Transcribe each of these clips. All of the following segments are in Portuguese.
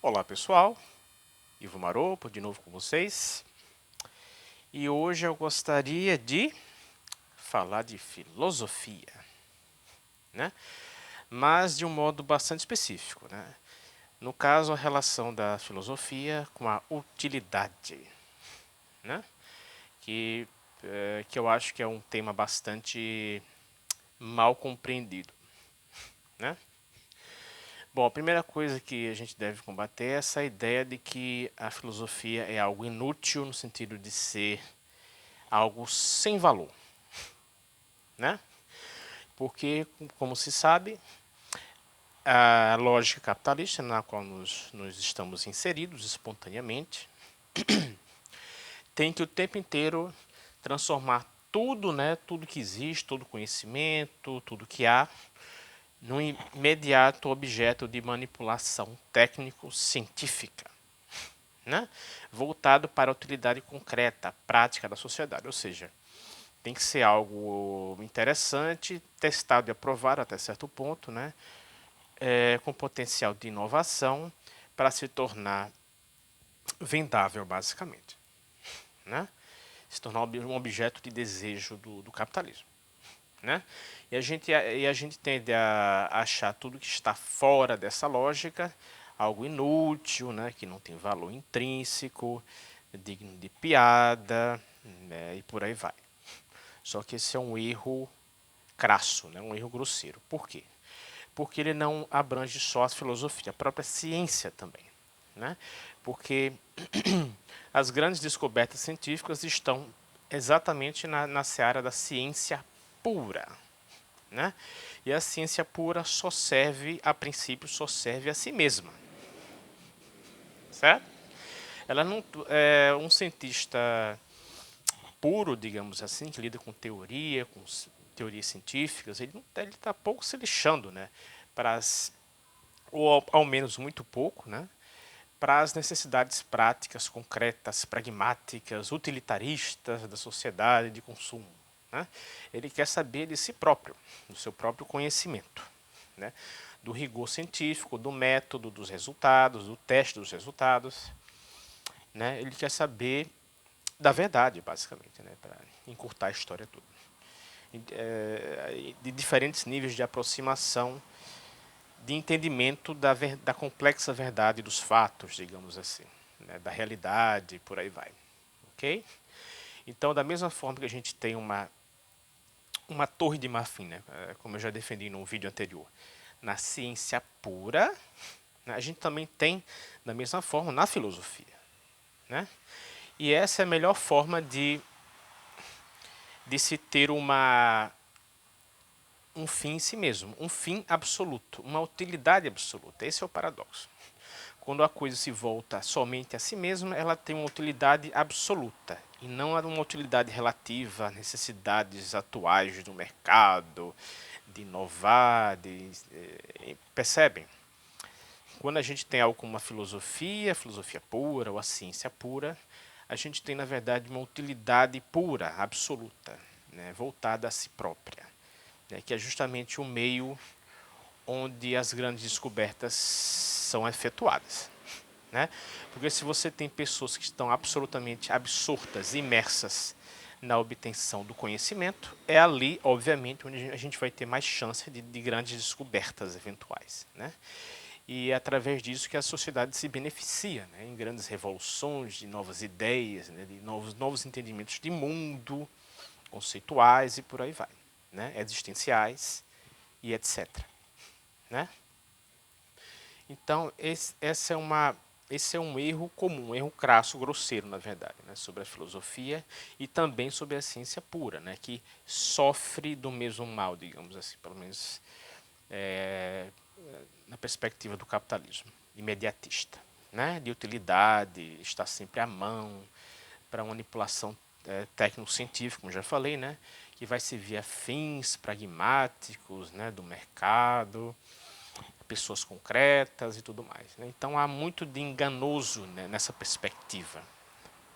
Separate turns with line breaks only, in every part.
Olá pessoal, Ivo Maropo de novo com vocês. E hoje eu gostaria de falar de filosofia, né? Mas de um modo bastante específico, né? No caso, a relação da filosofia com a utilidade, né? Que, que eu acho que é um tema bastante mal compreendido, né? Bom, a primeira coisa que a gente deve combater é essa ideia de que a filosofia é algo inútil no sentido de ser algo sem valor, né? Porque, como se sabe, a lógica capitalista na qual nos estamos inseridos espontaneamente tem que o tempo inteiro transformar tudo, né, tudo que existe, todo conhecimento, tudo que há, num imediato objeto de manipulação técnico-científica, né, voltado para a utilidade concreta, prática da sociedade, ou seja, tem que ser algo interessante, testado e aprovado até certo ponto, né, com potencial de inovação para se tornar vendável, basicamente, né? Se tornar um objeto de desejo do capitalismo, né? E a gente tende a achar tudo que está fora dessa lógica algo inútil, né? Que não tem valor intrínseco, digno de piada, né? E por aí vai. Só que esse é um erro crasso, né? Um erro grosseiro. Por quê? Porque ele não abrange só a filosofia, a própria ciência também, né? Porque as grandes descobertas científicas estão exatamente na seara da ciência pura, né? E a ciência pura só serve, a princípio, só serve a si mesma, certo? Ela não é um cientista puro, digamos assim, que lida com teoria, com teorias científicas, ele está pouco se lixando, né? Para as, ou ao menos muito pouco, né? Para as necessidades práticas, concretas, pragmáticas, utilitaristas da sociedade de consumo, né? Ele quer saber de si próprio, do seu próprio conhecimento, né? Do rigor científico, do método, dos resultados, do teste dos resultados, né? Ele quer saber da verdade, basicamente, né? Para encurtar a história toda. De diferentes níveis de aproximação, de entendimento da complexa verdade dos fatos, digamos assim, né? Da realidade, por aí vai. Ok? Então, da mesma forma que a gente tem uma torre de marfim, né? Como eu já defendi no vídeo anterior, na ciência pura, né? A gente também tem, da mesma forma, na filosofia, né? E essa é a melhor forma de se ter um fim em si mesmo, um fim absoluto, uma utilidade absoluta. Esse é o paradoxo. Quando a coisa se volta somente a si mesma, ela tem uma utilidade absoluta e não uma utilidade relativa a necessidades atuais do mercado, de inovar, percebem? Quando a gente tem algo como a filosofia pura ou a ciência pura, a gente tem, na verdade, uma utilidade pura, absoluta, né, voltada a si própria, né, que é justamente o meio onde as grandes descobertas são efetuadas, né? Porque se você tem pessoas que estão absolutamente absortas, imersas na obtenção do conhecimento, é ali, obviamente, onde a gente vai ter mais chance de grandes descobertas eventuais, né? E é através disso que a sociedade se beneficia, né? Em grandes revoluções, de novas ideias, né? De novos entendimentos de mundo, conceituais e por aí vai, né? Existenciais e etc. Né? Então, esse é um erro comum, um erro crasso, grosseiro, na verdade, né, sobre a filosofia e também sobre a ciência pura, né, que sofre do mesmo mal, digamos assim, pelo menos é, na perspectiva do capitalismo imediatista, né, de utilidade, está sempre à mão para manipulação técnico-científica, como já falei, né, que vai servir a fins pragmáticos, né, do mercado, pessoas concretas e tudo mais, né? Então há muito de enganoso, né, nessa perspectiva,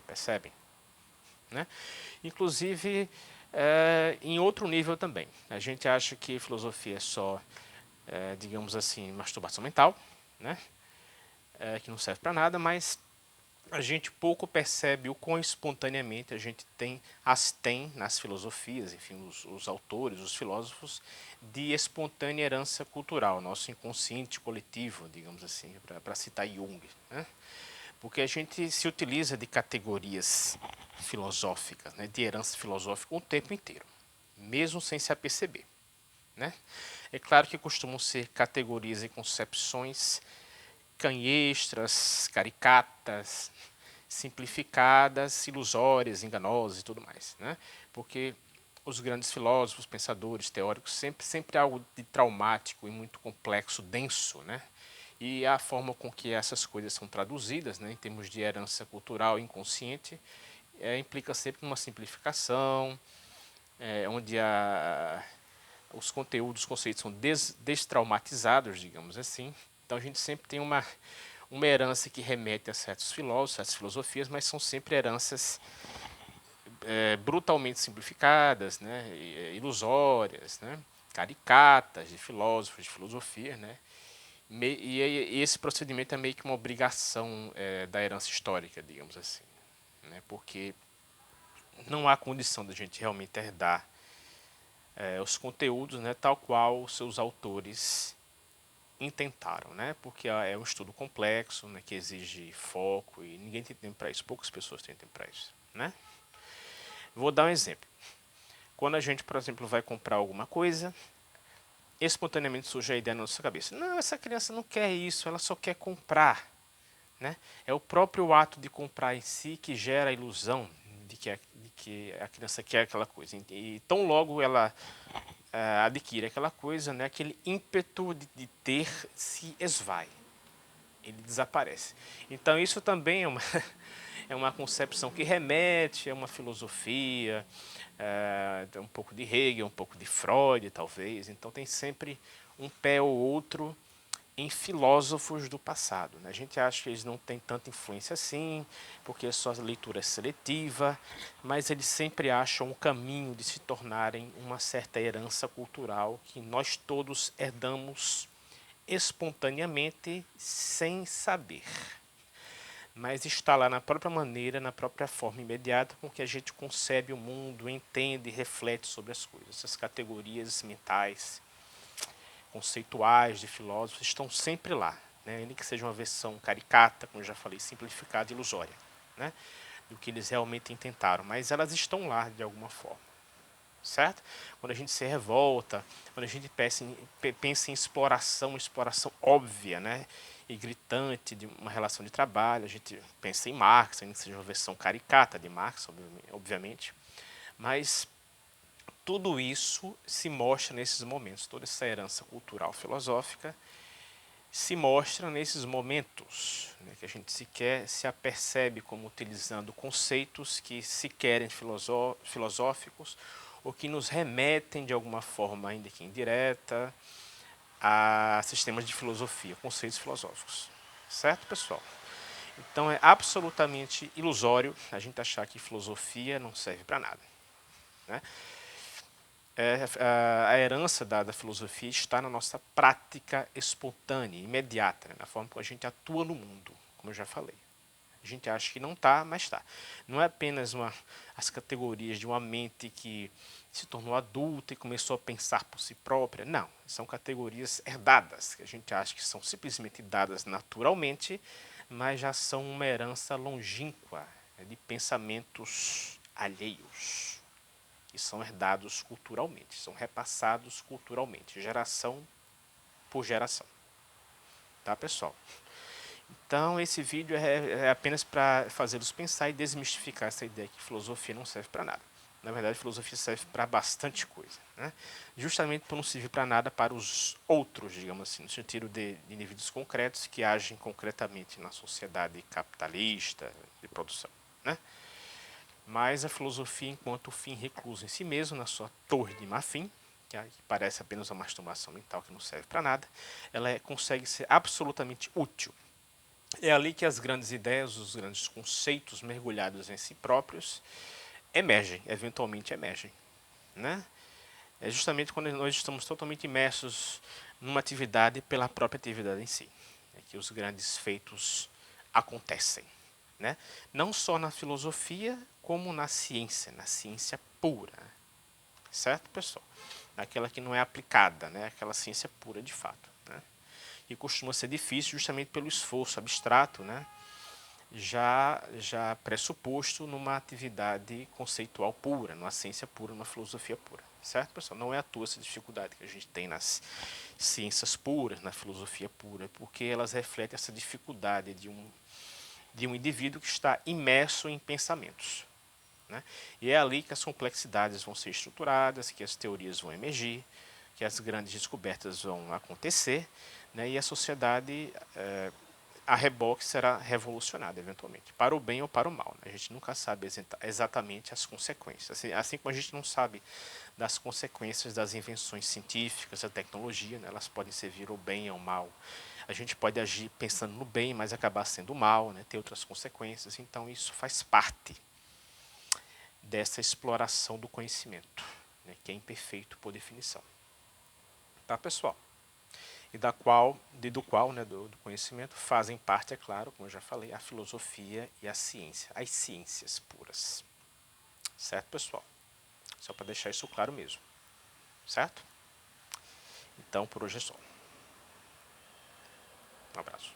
percebem? Né? Inclusive em outro nível também. A gente acha que filosofia é só, digamos assim, masturbação mental, né? que não serve para nada, mas a gente pouco percebe o quão espontaneamente a gente tem nas filosofias, enfim, os autores, os filósofos, de espontânea herança cultural, nosso inconsciente coletivo, digamos assim, para citar Jung, né? Porque a gente se utiliza de categorias filosóficas, né, de herança filosófica o tempo inteiro, mesmo sem se aperceber, né? É claro que costumam ser categorias e concepções canhestras, caricatas, simplificadas, ilusórias, enganosas e tudo mais, né? Porque os grandes filósofos, pensadores, teóricos, sempre algo de traumático e muito complexo, denso, né? E a forma com que essas coisas são traduzidas, né, em termos de herança cultural inconsciente, implica sempre uma simplificação, onde os conteúdos, os conceitos são destraumatizados, digamos assim. Então a gente sempre tem uma herança que remete a certos filósofos, certas filosofias, mas são sempre heranças brutalmente simplificadas, né, ilusórias, né, caricatas de filósofos, de filosofia, né. E esse procedimento é meio que uma obrigação da herança histórica, digamos assim, né, porque não há condição da gente realmente herdar os conteúdos, né, tal qual os seus autores intentaram, né, porque é um estudo complexo, né, que exige foco e ninguém tem tempo para isso, poucas pessoas têm tempo para isso, né. Vou dar um exemplo. Quando a gente, por exemplo, vai comprar alguma coisa, espontaneamente surge a ideia na nossa cabeça: não, essa criança não quer isso, ela só quer comprar, né? É o próprio ato de comprar em si que gera a ilusão de que a criança quer aquela coisa. E tão logo ela adquire aquela coisa, né, aquele ímpeto de ter se esvai, ele desaparece. Então isso também é uma, é uma concepção que remete a uma filosofia, um pouco de Hegel, um pouco de Freud, talvez. Então tem sempre um pé ou outro em filósofos do passado, né? A gente acha que eles não têm tanta influência assim, porque a sua leitura é seletiva, mas eles sempre acham um caminho de se tornarem uma certa herança cultural que nós todos herdamos espontaneamente sem saber. Mas está lá na própria maneira, na própria forma imediata com que a gente concebe o mundo, entende e reflete sobre as coisas. Essas categorias mentais, conceituais de filósofos estão sempre lá, né? Ainda que seja uma versão caricata, como eu já falei, simplificada e ilusória, né, do que eles realmente intentaram, mas elas estão lá de alguma forma, certo? Quando a gente se revolta, quando a gente pensa em exploração óbvia, né, e gritante de uma relação de trabalho, a gente pensa em Marx, ainda que seja uma versão caricata de Marx, obviamente, mas tudo isso se mostra nesses momentos, toda essa herança cultural filosófica se mostra nesses momentos, né, que a gente sequer se apercebe como utilizando conceitos que se querem filosóficos ou que nos remetem de alguma forma, ainda que indireta, a sistemas de filosofia, conceitos filosóficos. Certo, pessoal? Então é absolutamente ilusório a gente achar que filosofia não serve para nada, né? A herança da filosofia está na nossa prática espontânea, imediata, né, na forma como a gente atua no mundo, como eu já falei. A gente acha que não está, mas está. Não é apenas as categorias de uma mente que se tornou adulta e começou a pensar por si própria. Não, são categorias herdadas, que a gente acha que são simplesmente dadas naturalmente, mas já são uma herança longínqua, né, de pensamentos alheios e são herdados culturalmente, são repassados culturalmente, geração por geração. Tá, pessoal? Então, esse vídeo é apenas para fazê-los pensar e desmistificar essa ideia que filosofia não serve para nada. Na verdade, filosofia serve para bastante coisa, né? Justamente por não servir para nada para os outros, digamos assim, no sentido de indivíduos concretos que agem concretamente na sociedade capitalista de produção, né? Mas a filosofia, enquanto fim recluso em si mesmo, na sua torre de marfim, que parece apenas uma masturbação mental que não serve para nada, ela consegue ser absolutamente útil. É ali que as grandes ideias, os grandes conceitos mergulhados em si próprios emergem, eventualmente emergem, né? É justamente quando nós estamos totalmente imersos numa atividade pela própria atividade em si, é que os grandes feitos acontecem, né? Não só na filosofia, como na ciência pura, certo, pessoal? Aquela que não é aplicada, né? Aquela ciência pura de fato, né? E costuma ser difícil justamente pelo esforço abstrato, né? Já pressuposto numa atividade conceitual pura, numa ciência pura, numa filosofia pura. Certo, pessoal? Não é à toa essa dificuldade que a gente tem nas ciências puras, na filosofia pura, porque elas refletem essa dificuldade de um indivíduo que está imerso em pensamentos. Né? E é ali que as complexidades vão ser estruturadas, que as teorias vão emergir, que as grandes descobertas vão acontecer, né? E a sociedade a reboque será revolucionada eventualmente, para o bem ou para o mal. Né? A gente nunca sabe exatamente as consequências. Assim como a gente não sabe das consequências das invenções científicas, da tecnologia, né? Elas podem servir ao bem ou ao mal. A gente pode agir pensando no bem, mas acabar sendo mal, né? Ter outras consequências. Então isso faz parte dessa exploração do conhecimento, né? Que é imperfeito por definição. Tá, pessoal? E do qual, né, do conhecimento, fazem parte, é claro, como eu já falei, a filosofia e a ciência, as ciências puras. Certo, pessoal? Só para deixar isso claro mesmo. Certo? Então, por hoje é só. Um abraço.